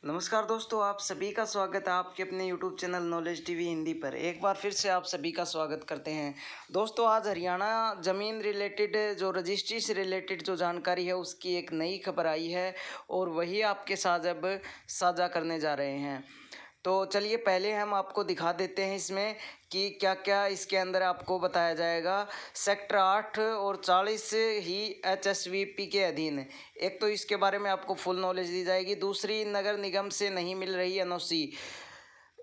नमस्कार दोस्तों, आप सभी का स्वागत है आपके अपने YouTube channel knowledge TV Hindi पर। एक बार फिर से आप सभी का स्वागत करते हैं। दोस्तों, आज हरियाणा ज़मीन रिलेटेड जो रजिस्ट्री से रिलेटेड जो जानकारी है उसकी एक नई खबर आई है और वही आपके साथ अब साझा करने जा रहे हैं। तो चलिए पहले हम आपको दिखा देते हैं इसमें कि क्या क्या इसके अंदर आपको बताया जाएगा। सेक्टर 8 और 40 ही HSVP के अधीन। एक तो इसके बारे में आपको फुल नॉलेज दी जाएगी, दूसरी नगर निगम से नहीं मिल रही NOC।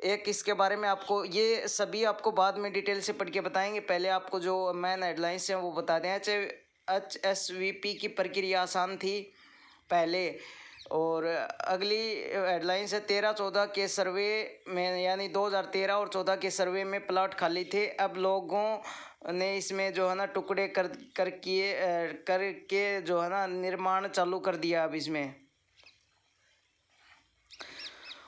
एक इसके बारे में आपको ये सभी आपको बाद में डिटेल से पढ़ के बताएंगे। पहले आपको जो मेन हेडलाइंस हैं वो बता दें। HSVP की प्रक्रिया आसान थी पहले, और अगली हेडलाइंस है 13-14 के सर्वे में, यानी 2013 और 14 के सर्वे में प्लॉट खाली थे। अब लोगों ने इसमें जो है ना टुकड़े करके जो है ना निर्माण चालू कर दिया अब इसमें।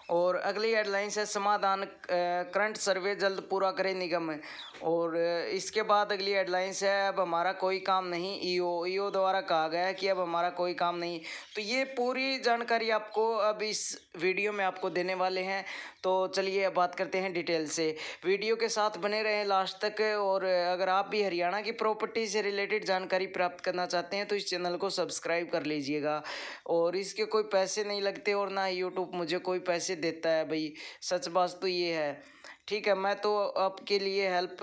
और अगली हेडलाइंस है समाधान करंट सर्वे जल्द पूरा करे निगम। और इसके बाद अगली हेडलाइंस है अब हमारा कोई काम नहीं, ईओ द्वारा कहा गया है कि अब हमारा कोई काम नहीं। तो ये पूरी जानकारी आपको अब इस वीडियो में आपको देने वाले हैं। तो चलिए अब बात करते हैं डिटेल से। वीडियो के साथ बने रहें लास्ट तक। और अगर आप भी हरियाणा की प्रॉपर्टी से रिलेटेड जानकारी प्राप्त करना चाहते हैं तो इस चैनल को सब्सक्राइब कर लीजिएगा। और इसके कोई पैसे नहीं लगते और ना यूट्यूब मुझे कोई पैसे देता है भाई, सच बात तो ये है। ठीक है, मैं तो आपके लिए हेल्प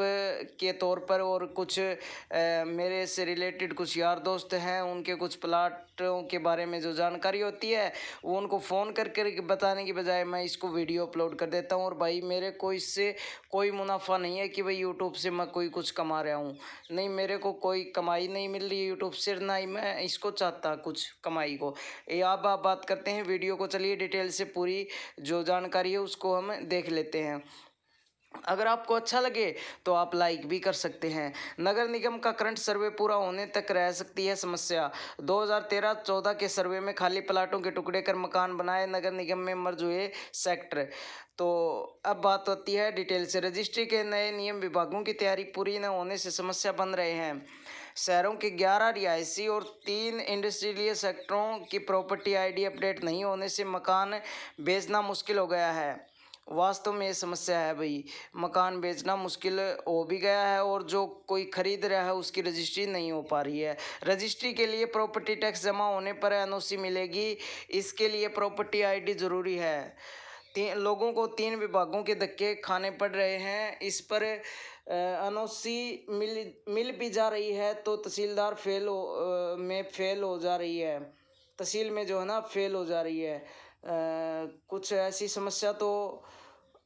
के तौर पर और कुछ मेरे से रिलेटेड कुछ यार दोस्त हैं, उनके कुछ प्लाटों के बारे में जो जानकारी होती है वो उनको फ़ोन करके बताने की बजाय मैं इसको वीडियो अपलोड कर देता हूँ। और भाई मेरे को इससे कोई मुनाफा नहीं है कि भाई यूट्यूब से मैं कोई कुछ कमा रहा हूँ। नहीं, मेरे को कोई कमाई नहीं मिल रही है यूट्यूब से, ना ही मैं इसको चाहता कुछ कमाई को। ये अब आप बात करते हैं वीडियो को। चलिए डिटेल से पूरी जो जानकारी है उसको हम देख लेते हैं। अगर आपको अच्छा लगे तो आप लाइक भी कर सकते हैं। नगर निगम का करंट सर्वे पूरा होने तक रह सकती है समस्या। 2013-14 के सर्वे में खाली प्लाटों के टुकड़े कर मकान बनाए नगर निगम में मर्ज हुए सेक्टर। तो अब बात होती है डिटेल से। रजिस्ट्री के नए नियम विभागों की तैयारी पूरी न होने से समस्या बन रहे हैं। शहरों के 11 रिहायशी और 3 इंडस्ट्रियल सेक्टरों की प्रॉपर्टी ID अपडेट नहीं होने से मकान बेचना मुश्किल हो गया है। वास्तव में ये समस्या है भाई, मकान बेचना मुश्किल हो भी गया है और जो कोई खरीद रहा है उसकी रजिस्ट्री नहीं हो पा रही है। रजिस्ट्री के लिए प्रॉपर्टी टैक्स जमा होने पर NOC मिलेगी, इसके लिए प्रॉपर्टी ID ज़रूरी है। लोगों को 3 विभागों के धक्के खाने पड़ रहे हैं। इस पर NOC मिल भी जा रही है तो तहसीलदार फेल हो जा रही है, तहसील में जो है ना फेल हो जा रही है। कुछ ऐसी समस्या तो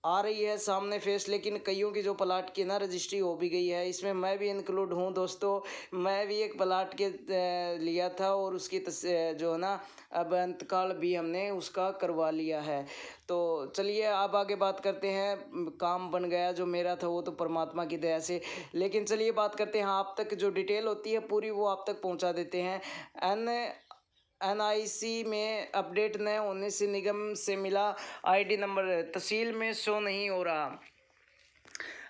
आ रही है सामने फेस, लेकिन कईयों की जो प्लाट की ना रजिस्ट्री हो भी गई है। इसमें मैं भी इंक्लूड हूँ दोस्तों। मैं भी एक प्लाट के लिया था और उसकी जो है ना अब अंतकाल भी हमने उसका करवा लिया है। तो चलिए अब आगे बात करते हैं। काम बन गया जो मेरा था वो तो परमात्मा की दया से। लेकिन चलिए बात करते हैं, आप तक जो डिटेल होती है पूरी वो आप तक पहुँचा देते हैं। NIC में अपडेट न होने से निगम से मिला ID नंबर तहसील में शो नहीं हो रहा।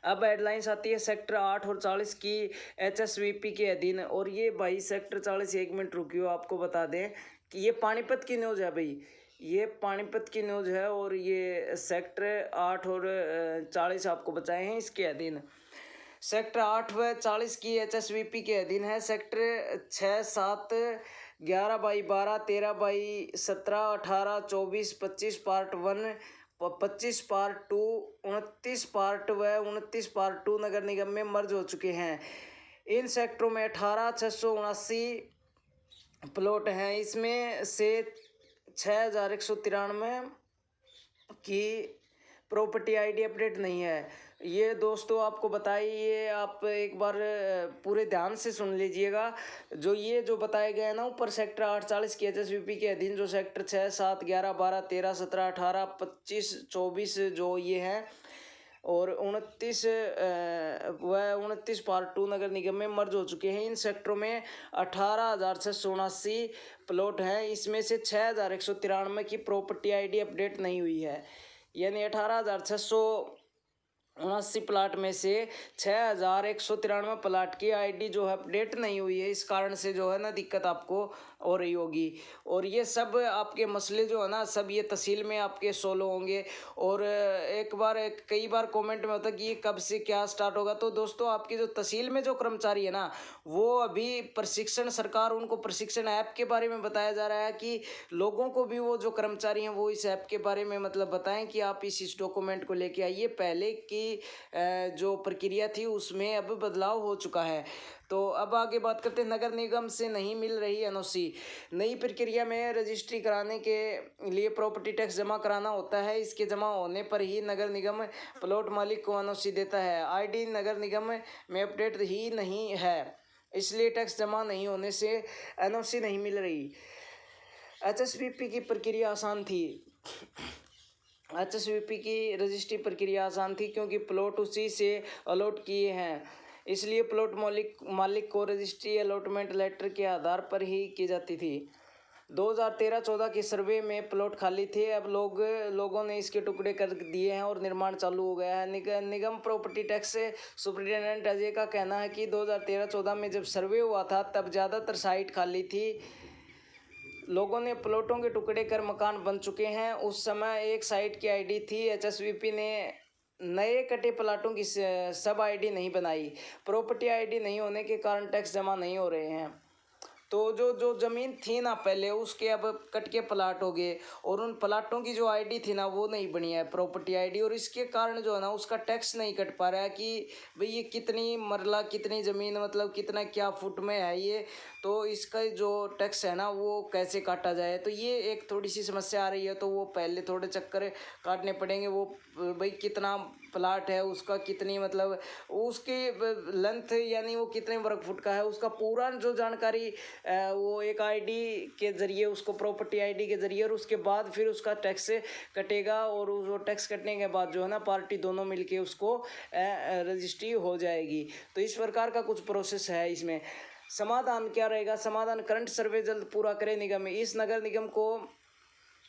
अब हेडलाइंस आती है सेक्टर 8 और 40 की HSVP के अधीन। और ये भाई सेक्टर 40, 1 मिनट रुकियो, आपको बता दें कि ये पानीपत की न्यूज़ है भाई, ये पानीपत की न्यूज़ है। और ये सेक्टर 8 और 40 आपको बताए हैं इसके अधीन। सेक्टर 8 व 40 की HSVP के अधीन है। सेक्टर 6, 7, 11/12, 13/17, 18, 24, 25 पार्ट 1, 25 पार्ट 2, 29 पार्ट व 29 पार्ट 2 नगर निगम में मर्ज हो चुके हैं। इन सेक्टरों में 18,679 प्लॉट हैं। इसमें से 6,193 की प्रॉपर्टी ID अपडेट नहीं है। ये दोस्तों आपको बताइए, आप एक बार पूरे ध्यान से सुन लीजिएगा। जो बताए गए हैं ना ऊपर, सेक्टर 8, 40 की HSVP के अधीन जो सेक्टर 6, 7, 11, 12, 13, 17, 18, 25, 24 जो ये हैं और 29 पार्ट 2 नगर निगम में मर्ज हो चुके हैं। इन सेक्टरों में 18,679 प्लॉट हैं। इसमें से 6,193 की प्रॉपर्टी ID अपडेट नहीं हुई है, यानी 18,600 79 प्लाट में से 6193 प्लाट की आईडी जो है अपडेट नहीं हुई है। इस कारण से जो है ना दिक्कत आपको हो रही होगी। और ये सब आपके मसले जो है ना सब ये तहसील में आपके सोल्व होंगे। और कई बार कमेंट में होता है कि ये कब से क्या स्टार्ट होगा। तो दोस्तों आपकी जो तहसील में जो कर्मचारी है ना वो अभी प्रशिक्षण, सरकार उनको प्रशिक्षण ऐप के बारे में बताया जा रहा है कि लोगों को भी वो जो कर्मचारी हैं वो इस ऐप के बारे में मतलब बताएं कि आप इस डॉक्यूमेंट को लेके आइए। पहले की जो प्रक्रिया थी उसमें अब बदलाव हो चुका है। तो अब आगे बात करते हैं नगर निगम से नहीं मिल रही एनओसी। नई प्रक्रिया में रजिस्ट्री कराने के लिए प्रॉपर्टी टैक्स जमा कराना होता है। इसके जमा होने पर ही नगर निगम प्लॉट मालिक को एनओसी देता है। आईडी नगर निगम में अपडेट ही नहीं है, इसलिए टैक्स जमा नहीं होने से एनओसी नहीं मिल रही। एचएसवीपी की प्रक्रिया आसान थी। एचएसवीपी की रजिस्ट्री प्रक्रिया आसान थी क्योंकि प्लॉट उसी से अलॉट किए हैं, इसलिए प्लॉट मालिक को रजिस्ट्री अलॉटमेंट लेटर के आधार पर ही की जाती थी। 2013-14 के सर्वे में प्लॉट खाली थे, अब लोगों ने इसके टुकड़े कर दिए हैं और निर्माण चालू हो गया है। निगम प्रॉपर्टी टैक्स सुपरिटेंडेंट अजय का कहना है कि 2013-14 में जब सर्वे हुआ था तब ज़्यादातर साइट खाली थी। लोगों ने प्लॉटों के टुकड़े कर मकान बन चुके हैं। उस समय एक साइट की आईडी थी। एचएसवीपी ने नए कटे प्लाटों की सब आईडी नहीं बनाई। प्रॉपर्टी आईडी नहीं होने के कारण टैक्स जमा नहीं हो रहे हैं। तो जो ज़मीन थी ना पहले उसके अब कट के प्लाट हो गए और उन प्लाटों की जो आईडी थी ना वो नहीं बनी है प्रॉपर्टी आईडी। और इसके कारण जो है ना उसका टैक्स नहीं कट पा रहा है कि भाई ये कितनी मरला, कितनी ज़मीन, मतलब कितना क्या फुट में है ये, तो इसका जो टैक्स है ना वो कैसे काटा जाए। तो ये एक थोड़ी सी समस्या आ रही है। तो वो पहले थोड़े चक्कर काटने पड़ेंगे। वो भाई कितना प्लाट है, उसका कितनी मतलब उसकी लेंथ यानी वो कितने वर्ग फुट का है, उसका पूरा जो जानकारी वो एक आईडी के ज़रिए, उसको प्रॉपर्टी आईडी के ज़रिए, और उसके बाद फिर उसका टैक्स कटेगा। और वो टैक्स कटने के बाद जो है ना पार्टी दोनों मिलके उसको रजिस्ट्री हो जाएगी। तो इस प्रकार का कुछ प्रोसेस है। इसमें समाधान क्या रहेगा? समाधान करंट सर्वे जल्द पूरा करे निगम। इस नगर निगम को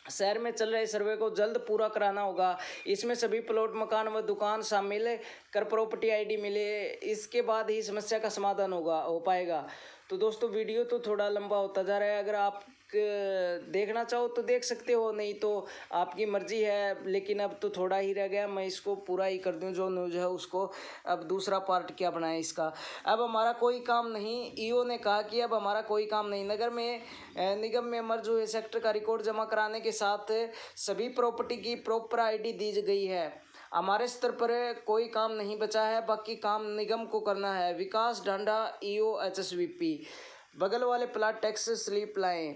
शहर में चल रहे सर्वे को जल्द पूरा कराना होगा। इसमें सभी प्लॉट, मकान व दुकान शामिल कर प्रॉपर्टी आईडी मिले, इसके बाद ही समस्या का समाधान हो पाएगा। तो दोस्तों वीडियो तो थोड़ा लंबा होता जा रहा है। अगर आप देखना चाहो तो देख सकते हो, नहीं तो आपकी मर्जी है। लेकिन अब तो थोड़ा ही रह गया, मैं इसको पूरा ही कर दूं जो न्यूज़ है उसको। अब दूसरा पार्ट क्या बनाए इसका? अब हमारा कोई काम नहीं। ईओ ने कहा कि अब हमारा कोई काम नहीं। निगम में मर्ज हुए सेक्टर का रिकॉर्ड जमा कराने के साथ सभी प्रॉपर्टी की प्रॉपर आईडी दी गई है। हमारे स्तर पर कोई काम नहीं बचा है, बाकी काम निगम को करना है। विकास डांडा, ईओ एचएसवीपी। बगल वाले प्लाट टैक्स स्लिप लाएं।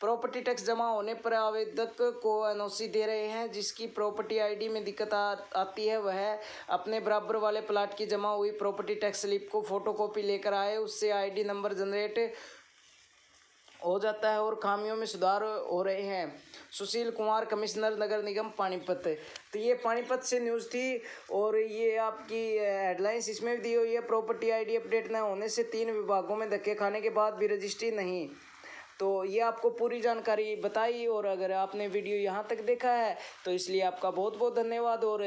प्रॉपर्टी टैक्स जमा होने पर आवेदक को एनओसी दे रहे हैं। जिसकी प्रॉपर्टी आईडी में दिक्कत आती है वह अपने बराबर वाले प्लाट की जमा हुई प्रॉपर्टी टैक्स स्लिप को फोटोकॉपी लेकर आए। उससे आईडी नंबर जनरेट हो जाता है और खामियों में सुधार हो रहे हैं। सुशील कुमार, कमिश्नर नगर निगम पानीपत। तो ये पानीपत से न्यूज़ थी। और ये आपकी हेडलाइंस इसमें भी दी हुई है। प्रॉपर्टी आईडी अपडेट न होने से 3 विभागों में धक्के खाने के बाद भी रजिस्ट्री नहीं। तो ये आपको पूरी जानकारी बताई। और अगर आपने वीडियो यहाँ तक देखा है तो इसलिए आपका बहुत बहुत धन्यवाद। और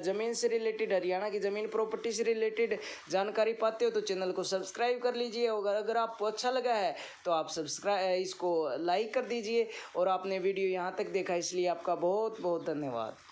ज़मीन से रिलेटेड, हरियाणा की ज़मीन प्रॉपर्टी से रिलेटेड जानकारी पाते हो तो चैनल को सब्सक्राइब कर लीजिए। और अगर आपको अच्छा लगा है तो आप इसको लाइक कर दीजिए। और आपने वीडियो यहाँ तक देखा इसलिए आपका बहुत बहुत धन्यवाद।